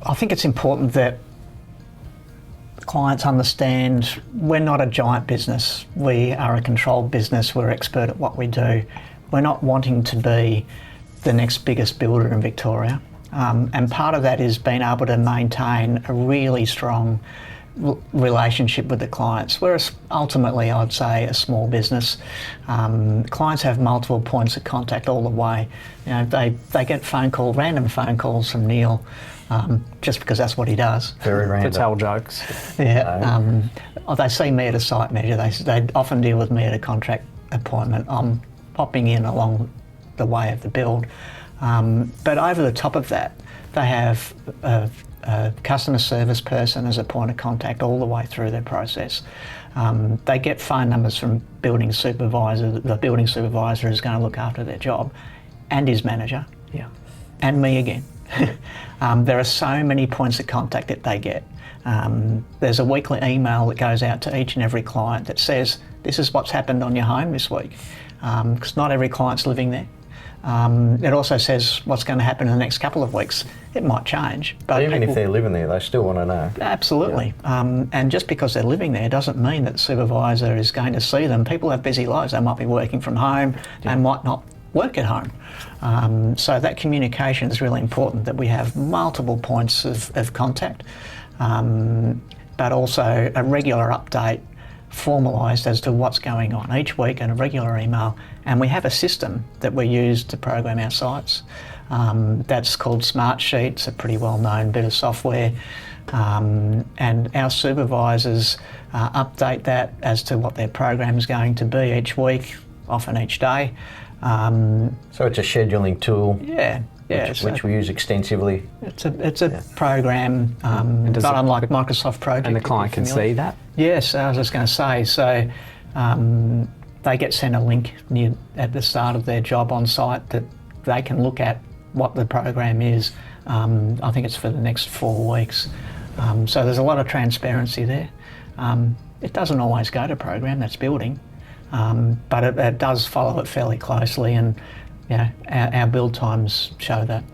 I think it's important that clients understand we're not a giant business. We are a controlled business. We're expert at what we do. We're not wanting to be the next biggest builder in Victoria. And part of that is being able to maintain a really strong relationship with the clients. Whereas ultimately, I'd say a small business, clients have multiple points of contact all the way. You know, they get random phone calls from Neil, just because that's what he does. Very random. To tell jokes. Yeah. They see me at a site measure. They often deal with me at a contract appointment. I'm popping in along the way of the build. But over the top of that, they have a customer service person as a point of contact all the way through their process. They get phone numbers from building supervisor. The building supervisor is going to look after their job, and his manager, and me again. There are so many points of contact that they get. There's a weekly email that goes out to each and every client that says, this is what's happened on your home this week, because not every client's living there. It also says what's going to happen in the next couple of weeks. It might change. But even if they're living there, they still want to know. Absolutely. Yeah. And just because they're living there doesn't mean that the supervisor is going to see them. People have busy lives. They might be working from home and might not work at home. So that communication is really important, that we have multiple points of contact, but also a regular update formalised as to what's going on each week, and a regular email. And we have a system that we use to program our sites. That's called Smartsheet. It's a pretty well-known bit of software. And our supervisors update that as to what their program is going to be each week, often each day. So it's a scheduling tool. Yeah. Which we use extensively. It's a program, not unlike Microsoft Project. And the client can see that? Yes, I was just going to say. So they get sent a link at the start of their job on site that they can look at what the program is. I think it's for the next 4 weeks. So there's a lot of transparency there. It doesn't always go to program, that's building, but it does follow it fairly closely, and our build times show that.